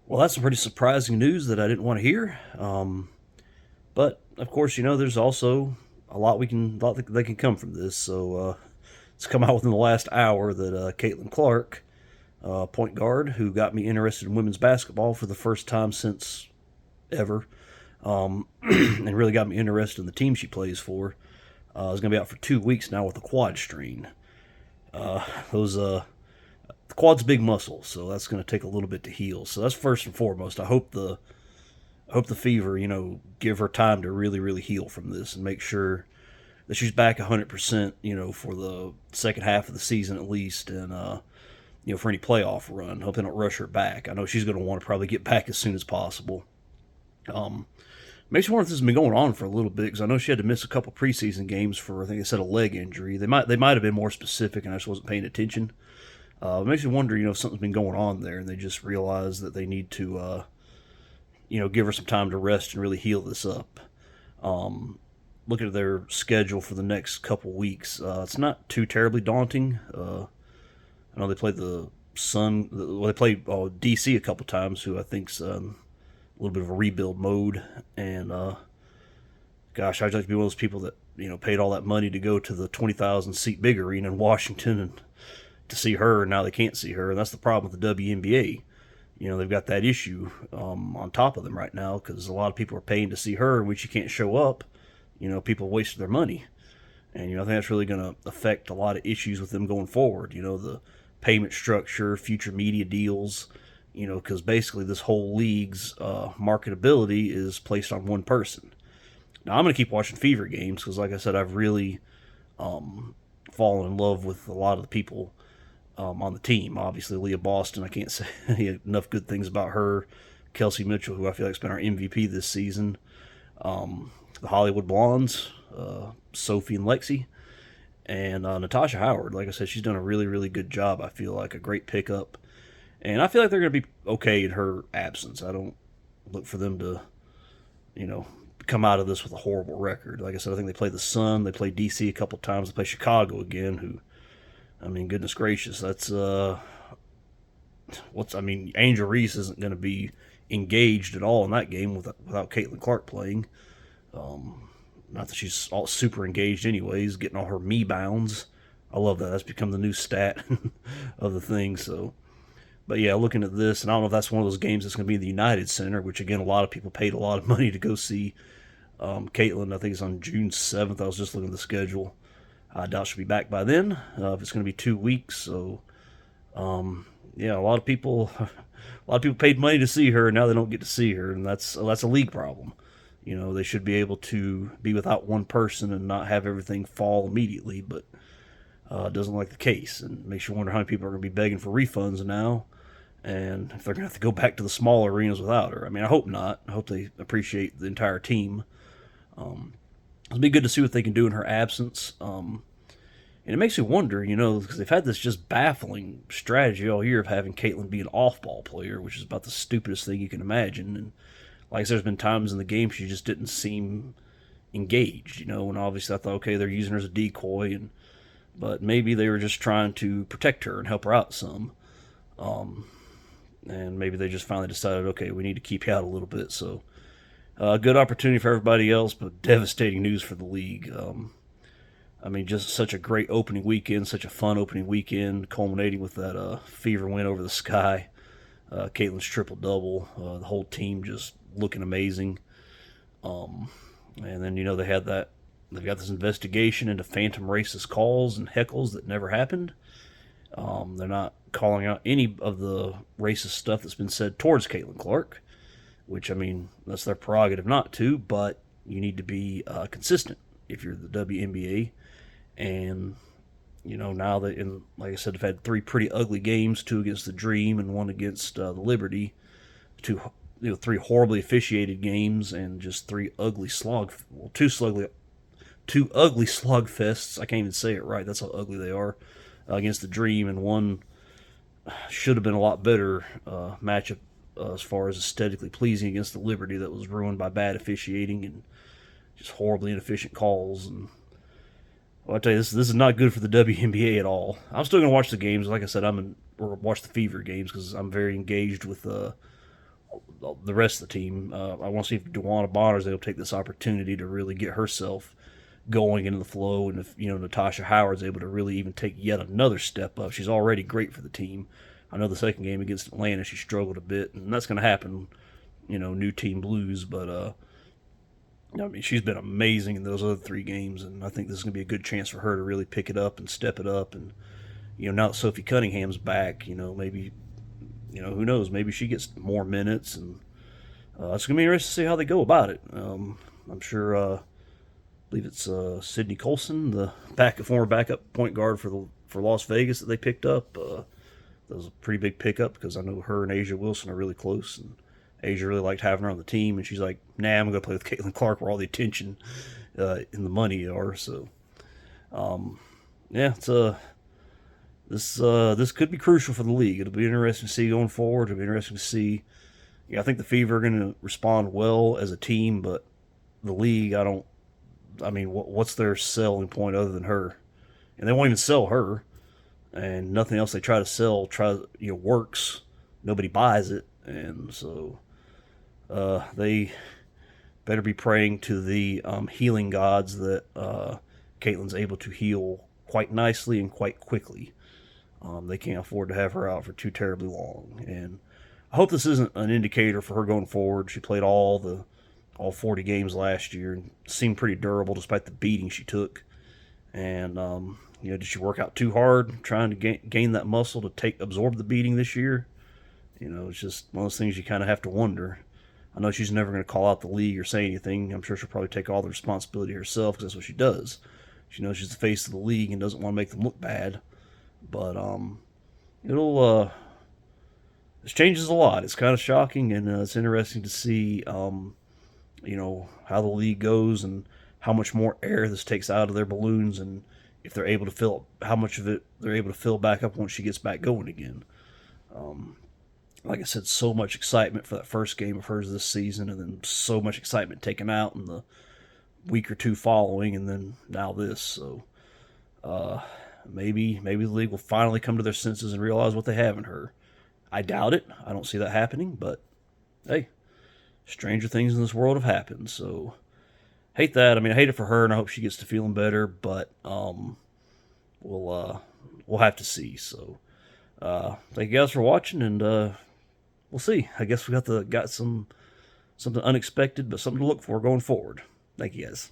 Well, that's some pretty surprising news that I didn't want to hear. But of course, there's also a lot that can come from this. So it's come out within the last hour that Caitlin Clark, point guard, who got me interested in women's basketball for the first time since ever, and really got me interested in the team she plays for, is going to be out for 2 weeks now with a quad strain. Those The quad's big muscle, so that's going to take a little bit to heal. So that's first and foremost. I hope the fever, give her time to really, really heal from this and make sure that she's back 100%, for the second half of the season at least, and for any playoff run. Hope they don't rush her back. I know she's going to want to probably get back as soon as possible. Um, Makes me wonder if this has been going on for a little bit because I know she had to miss a couple preseason games for I think they said a leg injury. They might have been more specific, and I just wasn't paying attention. It makes me wonder, if something's been going on there, and they just realize that they need to, give her some time to rest and really heal this up. Um, Looking at their schedule for the next couple weeks, it's not too terribly daunting. I know they played the Sun. Well, they played DC a couple times, who I think's a little bit of a rebuild mode. And gosh, I'd like to be one of those people that paid all that money to go to the 20,000 seat big arena in Washington and to see her, and now they can't see her, and that's the problem with the WNBA. They've got that issue on top of them right now because a lot of people are paying to see her, and when she can't show up, people wasted their money. And I think that's really going to affect a lot of issues with them going forward. The payment structure, future media deals. Because basically this whole league's marketability is placed on one person. Now I'm going to keep watching Fever games because, like I said, I've really fallen in love with a lot of the people on the team. Obviously, Leah Boston, I can't say enough good things about her. Kelsey Mitchell, who I feel like has been our MVP this season. The Hollywood Blondes, Sophie and Lexi, and Natasha Howard. Like I said, she's done a really, really good job. I feel like a great pickup. And I feel like they're going to be okay in her absence. I don't look for them to, you know, come out of this with a horrible record. Like I said, I think they play the Sun, they play DC a couple times, they play Chicago again. Who, I mean, goodness gracious, that's Angel Reese isn't going to be engaged at all in that game without Caitlin Clark playing. Not that she's all super engaged, anyways, getting all her me bounds. I love that. That's become the new stat of the thing. So, but yeah, looking at this, and I don't know if that's one of those games that's going to be in the United Center, which again, a lot of people paid a lot of money to go see. Caitlin, I think it's on June 7th. I was just looking at the schedule. I doubt she'll be back by then. If it's going to be 2 weeks, so yeah, a lot of people paid money to see her, and now they don't get to see her, and that's a league problem. They should be able to be without one person and not have everything fall immediately, but it doesn't look like the case, and makes you wonder how many people are going to be begging for refunds now, and if they're going to have to go back to the small arenas without her. I mean, I hope not. I hope they appreciate the entire team. It'll be good to see what they can do in her absence. And it makes me wonder, because they've had this just baffling strategy all year of having Caitlin be an off-ball player, which is about the stupidest thing you can imagine. And like I said, there's been times in the game she just didn't seem engaged, and obviously I thought, okay, they're using her as a decoy, but maybe they were just trying to protect her and help her out some. And maybe they just finally decided, okay, we need to keep you out a little bit. So, good opportunity for everybody else, but devastating news for the league. Just such a great opening weekend, such a fun opening weekend, culminating with that Fever win over the Sky. Caitlin's triple double, the whole team just looking amazing. And then they've got this investigation into phantom racist calls and heckles that never happened. They're not calling out any of the racist stuff that's been said towards Caitlin Clark, which that's their prerogative not to, but you need to be consistent if you're the WNBA. And now that, like I said, they've had three pretty ugly games: two against the Dream and one against the Liberty. Three horribly officiated games and just two ugly slugfests. I can't even say it right. That's how ugly they are against the Dream, and one should have been a lot better matchup as far as aesthetically pleasing against the Liberty that was ruined by bad officiating and just horribly inefficient calls. And I tell you, this is not good for the WNBA at all. I'm still gonna watch the games. Like I said, or watch the Fever games because I'm very engaged with the rest of the team. I want to see if DeWanna Bonner is able to take this opportunity to really get herself going into the flow, and if Natasha Howard's able to really even take yet another step up. She's already great for the team. I know the second game against Atlanta she struggled a bit, and that's going to happen. New team blues, but I mean, she's been amazing in those other 3 games, and I think this is going to be a good chance for her to really pick it up and step it up. And now that Sophie Cunningham's back, maybe who knows, maybe she gets more minutes, and it's going to be interesting to see how they go about it. I'm sure. I believe it's Sydney Colson, the former backup point guard for Las Vegas that they picked up. That was a pretty big pickup because I know her and Asia Wilson are really close, and Asia really liked having her on the team, and she's like, "Nah, I'm going to play with Caitlin Clark where all the attention and the money are." So, yeah, this could be crucial for the league. It'll be interesting to see going forward. It'll be interesting to see. I think the Fever are going to respond well as a team, but the league, I mean, what's their selling point other than her? And they won't even sell her, and nothing else they try to sell works. Nobody buys it, and so they better be praying to the healing gods that Caitlin's able to heal quite nicely and quite quickly. They can't afford to have her out for too terribly long, and I hope this isn't an indicator for her going forward. She played all 40 games last year and seemed pretty durable despite the beating she took. And did she work out too hard trying to gain that muscle to absorb the beating this year? It's just one of those things you kind of have to wonder. I know she's never going to call out the league or say anything. I'm sure she'll probably take all the responsibility herself because that's what she does. She knows she's the face of the league and doesn't want to make them look bad. But this changes a lot. It's kind of shocking, and it's interesting to see how the league goes and how much more air this takes out of their balloons, and if they're able to how much of it they're able to fill back up once she gets back going again. Like I said, so much excitement for that first game of hers this season, and then so much excitement taken out in the week or two following, and then now this. So maybe the league will finally come to their senses and realize what they have in her. I doubt it. I don't see that happening, but hey, stranger things in this world have happened. So hate that. I mean, I hate it for her, and I hope she gets to feeling better. But we'll have to see. So thank you guys for watching, and we'll see. I guess we got something unexpected, but something to look for going forward. Thank you guys.